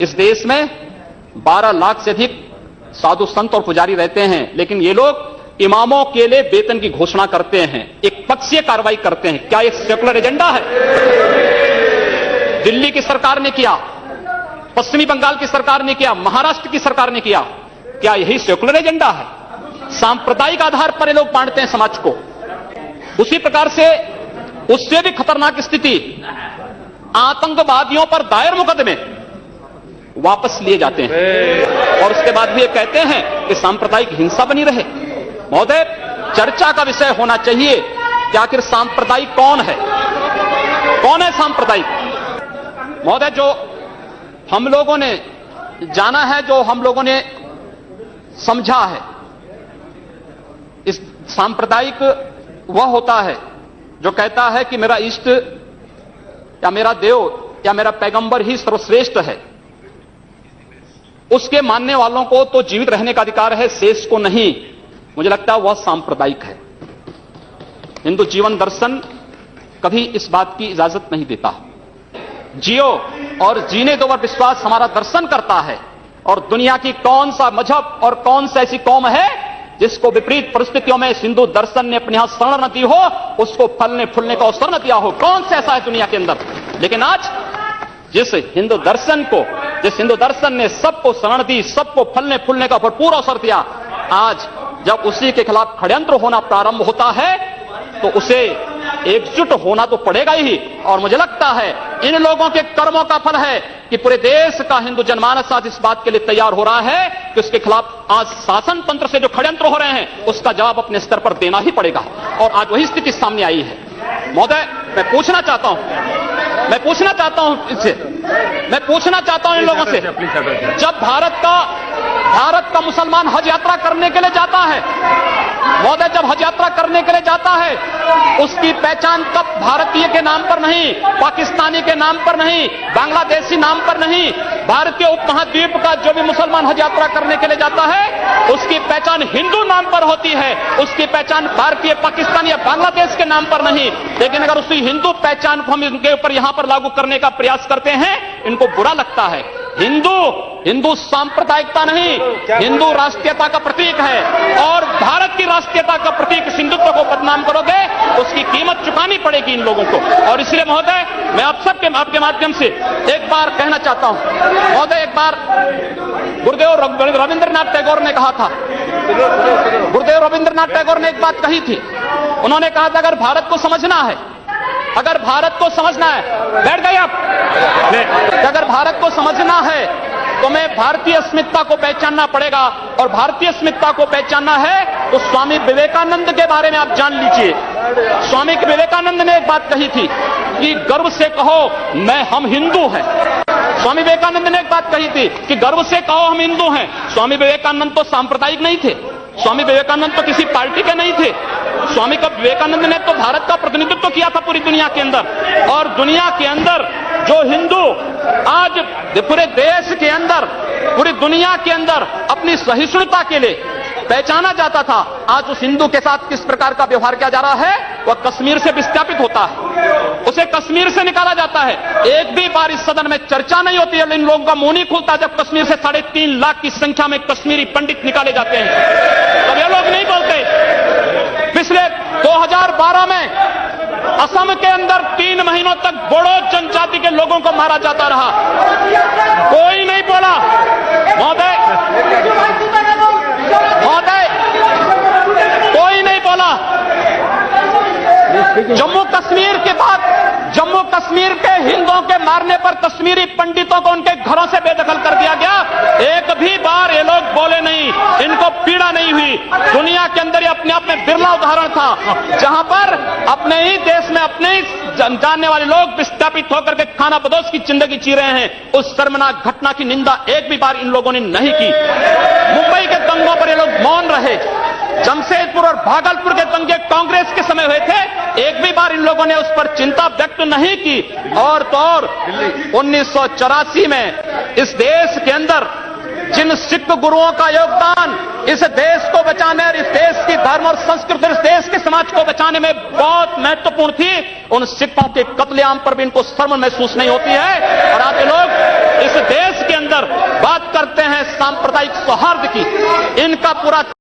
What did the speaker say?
इस देश में 12 लाख से अधिक साधु संत और पुजारी रहते हैं, लेकिन ये लोग इमामों के लिए वेतन की घोषणा करते हैं, एक पक्षीय कार्रवाई करते हैं। क्या एक सेकुलर एजेंडा है? दिल्ली की सरकार ने किया, पश्चिमी बंगाल की सरकार ने किया, महाराष्ट्र की सरकार ने किया। क्या यही सेकुलर एजेंडा है? सांप्रदायिक आधार पर ये लोग बांटते हैं समाज को। उसी प्रकार से उससे भी खतरनाक स्थिति, आतंकवादियों पर दायर मुकदमे वापस लिए जाते हैं और उसके बाद भी ये कहते हैं कि सांप्रदायिक हिंसा बनी रहे। महोदय, चर्चा का विषय होना चाहिए कि आखिर सांप्रदायिक कौन है? कौन है सांप्रदायिक? महोदय, जो हम लोगों ने जाना है, जो हम लोगों ने समझा है, इस सांप्रदायिक वह होता है जो कहता है कि मेरा इष्ट या मेरा देव या मेरा पैगंबर ही सर्वश्रेष्ठ है। उसके मानने वालों को तो जीवित रहने का अधिकार है, शेष को नहीं। मुझे लगता है वह सांप्रदायिक है। हिंदू जीवन दर्शन कभी इस बात की इजाजत नहीं देता। जियो और जीने दो पर विश्वास हमारा दर्शन करता है। और दुनिया की कौन सा मजहब और कौन सा ऐसी कौम है जिसको विपरीत परिस्थितियों में हिंदू दर्शन ने अपने यहां शरण न दी हो, उसको फलने फूलने का अवसर न दिया हो? कौन सा ऐसा है दुनिया के अंदर? लेकिन आज जिस हिंदू दर्शन ने सबको शरण दी, सबको फलने फूलने का भरपूर अवसर दिया, आज जब उसी के खिलाफ षड्यंत्र होना प्रारंभ होता है तो उसे एकजुट होना तो पड़ेगा ही। और मुझे लगता है इन लोगों के कर्मों का फल है कि पूरे देश का हिंदू जनमानस आज इस बात के लिए तैयार हो रहा है कि उसके खिलाफ आज शासन तंत्र से जो षड्यंत्र हो रहे हैं उसका जवाब अपने स्तर पर देना ही पड़ेगा। और आज वही स्थिति सामने आई है। महोदय, मैं पूछना चाहता हूं इन लोगों से, जब भारत का मुसलमान हज यात्रा करने के लिए जाता है, महोदय, जब हज यात्रा करने के लिए जाता है, उसकी पहचान कब भारतीय के नाम पर नहीं, पाकिस्तानी के नाम पर नहीं, बांग्लादेशी नाम पर नहीं, भारतीय उपमहाद्वीप का जो भी मुसलमान हज यात्रा करने के लिए जाता है उसकी पहचान हिंदू नाम पर होती है, उसकी पहचान भारतीय, पाकिस्तान या बांग्लादेश के नाम पर नहीं। लेकिन अगर उसी हिंदू पहचान को हम इनके ऊपर यहां पर लागू करने का प्रयास करते हैं, इनको बुरा लगता है। हिंदू सांप्रदायिकता नहीं, हिंदू राष्ट्रीयता का प्रतीक है। और भारत की राष्ट्रीयता का प्रतीक हिंदुत्व को बदनाम करोगे, उसकी कीमत चुकानी पड़ेगी इन लोगों को। और इसलिए महोदय, मैं आप सबके आपके माध्यम से एक बार कहना चाहता हूं। महोदय, एक बार गुरुदेव रविंद्रनाथ टैगोर ने कहा था, गुरुदेव रविंद्रनाथ टैगोर ने एक बात कही थी। उन्होंने कहा था अगर भारत को समझना है, बैठ गए आप, अगर भारत को समझना है तो मैं भारतीय अस्मिता को पहचानना पड़ेगा। और भारतीय अस्मिता को पहचानना है तो स्वामी विवेकानंद के बारे में आप जान लीजिए। स्वामी विवेकानंद ने एक बात कही थी कि गर्व से कहो हम हिंदू हैं। स्वामी विवेकानंद ने एक बात कही थी कि गर्व से कहो हम हिंदू हैं। स्वामी विवेकानंद तो सांप्रदायिक नहीं थे, स्वामी विवेकानंद तो किसी पार्टी के नहीं थे। स्वामी विवेकानंद ने तो भारत का प्रतिनिधित्व किया था पूरी दुनिया के अंदर। और दुनिया के अंदर जो हिंदू आज पूरे देश के अंदर, पूरी दुनिया के अंदर अपनी सहिष्णुता के लिए पहचाना जाता था, आज उस हिंदू के साथ किस प्रकार का व्यवहार किया जा रहा है, वह कश्मीर से विस्थापित होता है, उसे कश्मीर से निकाला जाता है। एक भी बार इस सदन में चर्चा नहीं होती है, इन लोगों का मुंह नहीं खुलता जब कश्मीर से 3.5 लाख की संख्या में कश्मीरी पंडित निकाले जाते हैं, तब ये लोग नहीं बोलते। पिछले 2012 में असम के अंदर 3 महीनों तक बोडो जनजाति के लोगों को मारा जाता रहा, कोई नहीं बोला। महोदय, कोई नहीं बोला। जम्मू कश्मीर के बाद जम्मू कश्मीर के हिंदुओं के मारने पर कश्मीरी पंडितों को उनके घरों से बेदखल कर दिया गया। एक भी बार ये लोग बोले नहीं, इनको पीड़ा नहीं हुई। दुनिया के अंदर ये अपने आप में बिरला उदाहरण था जहां पर अपने ही देश में अपने ही जानने वाले लोग विस्थापित होकर के खाना बदोश की जिंदगी जी रहे हैं। उस शर्मनाक घटना की निंदा एक भी बार इन लोगों ने नहीं की। मुंबई के दंगों पर ये लोग मौन रहे। जमशेदपुर और भागलपुर के दंगे कांग्रेस के समय हुए थे, एक भी बार इन लोगों ने उस पर चिंता व्यक्त नहीं की। और तो और 1984 में इस देश के अंदर जिन जिन सिख गुरुओं का योगदान इस देश को बचाने और इस देश की धर्म और संस्कृति, इस देश के समाज को बचाने में बहुत महत्वपूर्ण थी, उन सिखों के कत्लेआम पर भी इनको शर्म महसूस नहीं होती है। और आज ये लोग इस देश के अंदर बात करते हैं सांप्रदायिक सौहार्द की, इनका पूरा